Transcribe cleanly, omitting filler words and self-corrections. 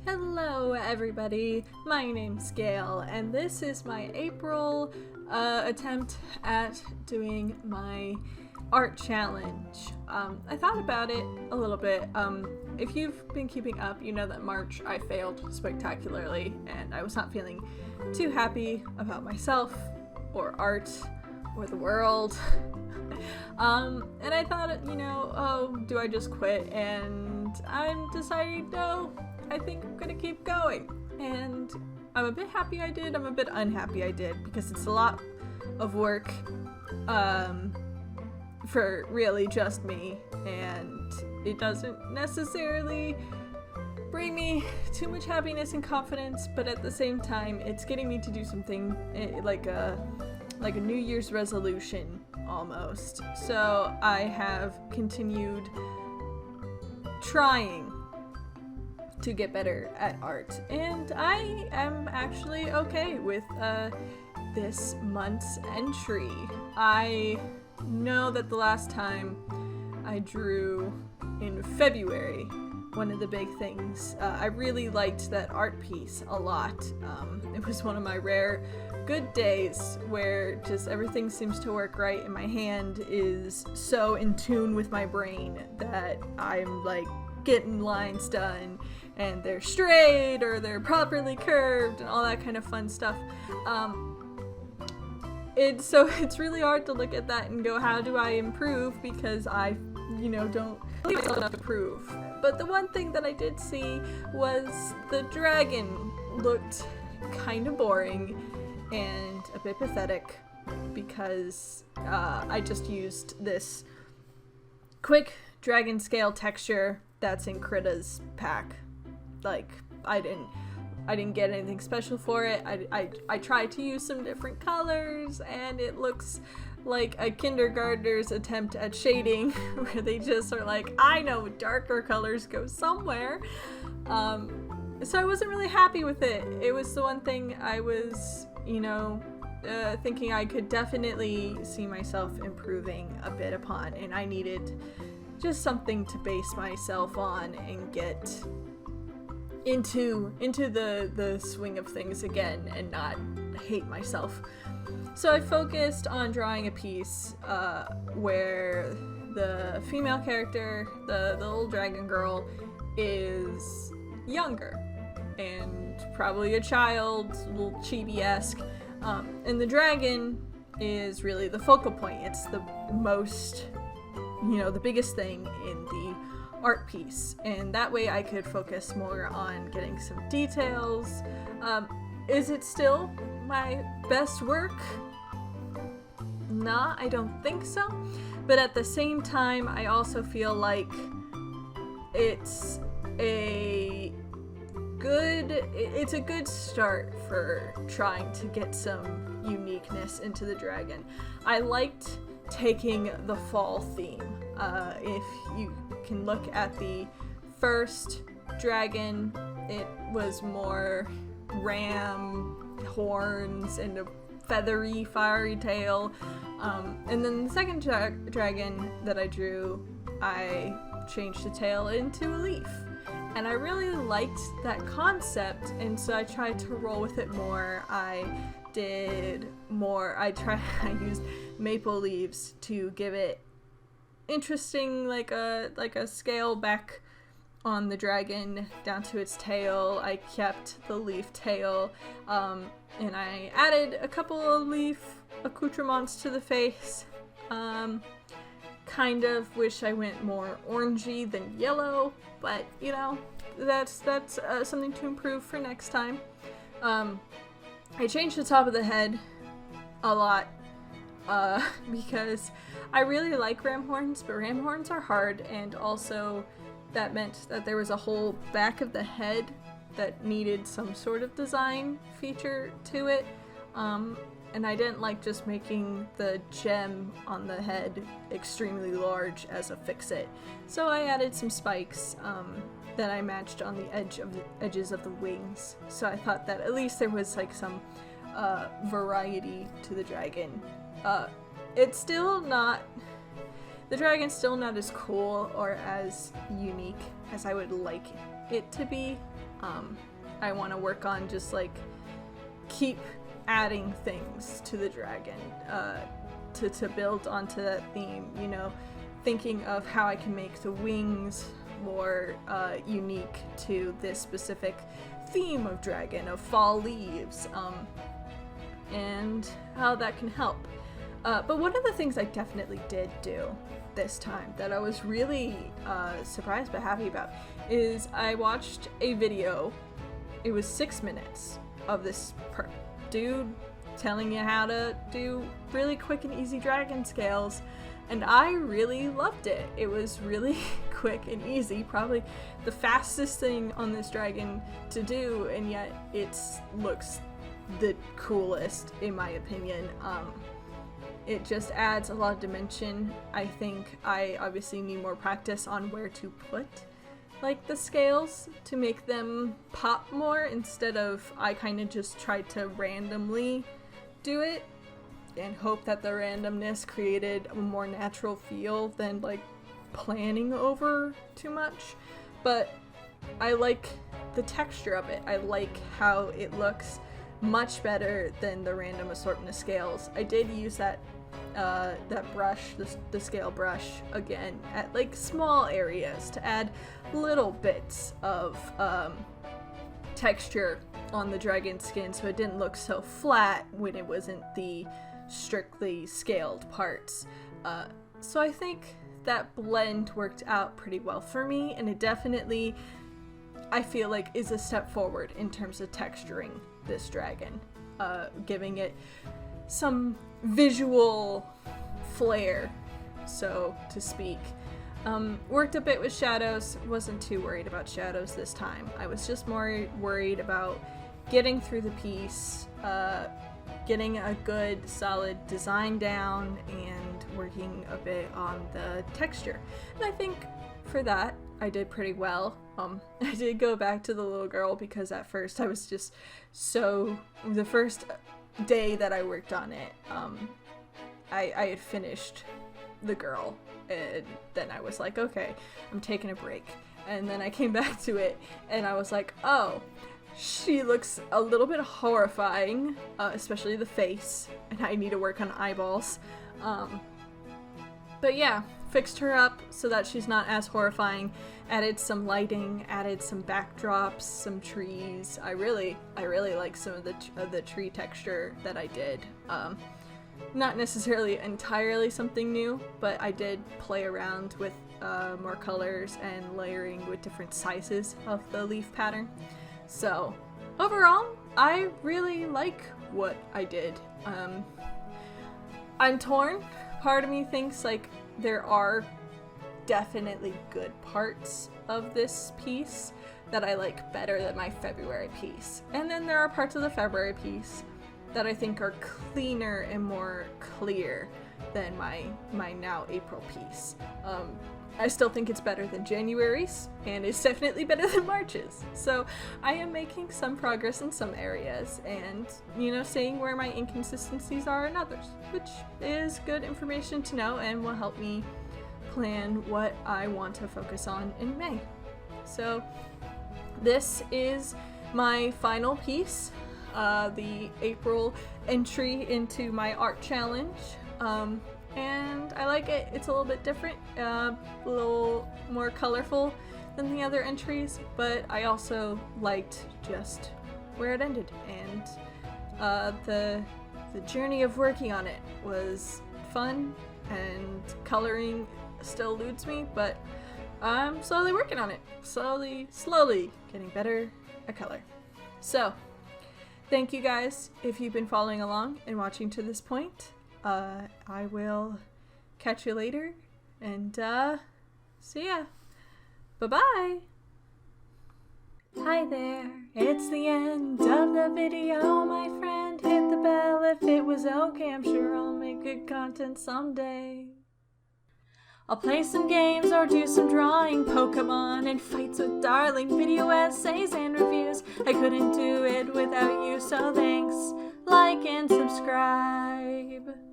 Hello everybody, my name's Gale, and this is my April attempt at doing my art challenge. I thought about it a little bit. If you've been keeping up, you know that March I failed spectacularly, and I was not feeling too happy about myself, or art, or the world. And I thought, do I just quit? And I'm deciding, no, I think I'm gonna keep going. And I'm a bit happy I did, I'm a bit unhappy I did, because it's a lot of work for really just me, and it doesn't necessarily bring me too much happiness and confidence, but at the same time, it's getting me to do something like a New Year's resolution almost. So I have continued trying to get better at art, and I am actually okay with this month's entry. I know that the last time I drew in February, one of the big things, I really liked that art piece a lot. It was one of my rare good days where just everything seems to work right and my hand is so in tune with my brain that I'm like getting lines done and they're straight or they're properly curved and all that kind of fun stuff. It's really hard to look at that and go, how do I improve? Because I, don't believe myself enough to improve. But the one thing that I did see was the dragon looked kind of boring and a bit pathetic because I just used this quick dragon scale texture that's in Krita's pack. Like, I didn't get anything special for it. I tried to use some different colors, and it looks like a kindergartner's attempt at shading, where they just are like, I know darker colors go somewhere. So I wasn't really happy with it. It was the one thing I was, thinking I could definitely see myself improving a bit upon, and I needed just something to base myself on and get into the swing of things again and not hate myself. So I focused on drawing a piece where the female character, the little dragon girl, is younger and probably a child, a little chibi-esque, and the dragon is really the focal point. It's the most, the biggest thing in the art piece, and that way I could focus more on getting some details. Is it still my best work? Nah, I don't think so, but at the same time I also feel like it's a good start for trying to get some uniqueness into the dragon. I liked taking the fall theme. If you can look at the first dragon, it was more ram, horns, and a feathery, fiery tail. And then the second dragon that I drew, I changed the tail into a leaf. And I really liked that concept, and so I tried to roll with it more. I used maple leaves to give it interesting, like a scale back on the dragon down to its tail. I kept the leaf tail, and I added a couple of leaf accoutrements to the face. Kind of wish I went more orangey than yellow, but that's something to improve for next time. I changed the top of the head a lot because I really like ram horns, but ram horns are hard, and also that meant that there was a whole back of the head that needed some sort of design feature to it. And I didn't like just making the gem on the head extremely large as a fix-it. So I added some spikes that I matched on the edges of the wings. So I thought that at least there was like some variety to the dragon. It's still not... The dragon's still not as cool or as unique as I would like it to be. I want to work on just like keep adding things to the dragon to build onto that theme, you know, thinking of how I can make the wings more unique to this specific theme of dragon, of fall leaves, and how that can help. But one of the things I definitely did do this time that I was really surprised but happy about is I watched a video. It was 6 minutes of this dude telling you how to do really quick and easy dragon scales, and I really loved it. It was really quick and easy, probably the fastest thing on this dragon to do, and yet it looks the coolest in my opinion. It just adds a lot of dimension. I think I obviously need more practice on where to put like the scales to make them pop more, instead of I kind of just tried to randomly do it and hope that the randomness created a more natural feel than like planning over too much. But I like the texture of it. I like how it looks much better than the random assortment of scales. I did use that brush, the scale brush, again at like small areas to add little bits of texture on the dragon skin, so it didn't look so flat when it wasn't the strictly scaled parts. So I think that blend worked out pretty well for me, and it definitely, I feel like, is a step forward in terms of texturing this dragon, giving it some visual flair, so to speak. Worked a bit with shadows, wasn't too worried about shadows this time. I was just more worried about getting through the piece, getting a good solid design down, and working a bit on the texture. And I think for that I did pretty well. I did go back to the little girl because at first I was just the first day that I worked on it, I had finished the girl, and then I was like, okay, I'm taking a break. And then I came back to it and I was like, oh, she looks a little bit horrifying, especially the face, and I need to work on eyeballs. But yeah, fixed her up so that she's not as horrifying, added some lighting, added some backdrops, some trees. I really like some of the tree texture that I did. Not necessarily entirely something new, but I did play around with more colors and layering with different sizes of the leaf pattern. So overall, I really like what I did. I'm torn. Part of me thinks like there are definitely good parts of this piece that I like better than my February piece. And then there are parts of the February piece that I think are cleaner and more clear than my now April piece. I still think it's better than January's, and it's definitely better than March's. So I am making some progress in some areas, and, you know, seeing where my inconsistencies are in others, which is good information to know and will help me plan what I want to focus on in May. So this is my final piece, the April entry into my art challenge. And I like it. It's a little bit different, a little more colorful than the other entries, but I also liked just where it ended, and the journey of working on it was fun, and coloring still eludes me, but I'm slowly working on it, slowly getting better at color. So thank you guys if you've been following along and watching to this point. I will catch you later, and see ya. Bye-bye! Hi there, it's the end of the video, my friend. Hit the bell if it was okay, I'm sure I'll make good content someday. I'll play some games or do some drawing, Pokemon and fights with darling, video essays and reviews. I couldn't do it without you, so thanks, like and subscribe.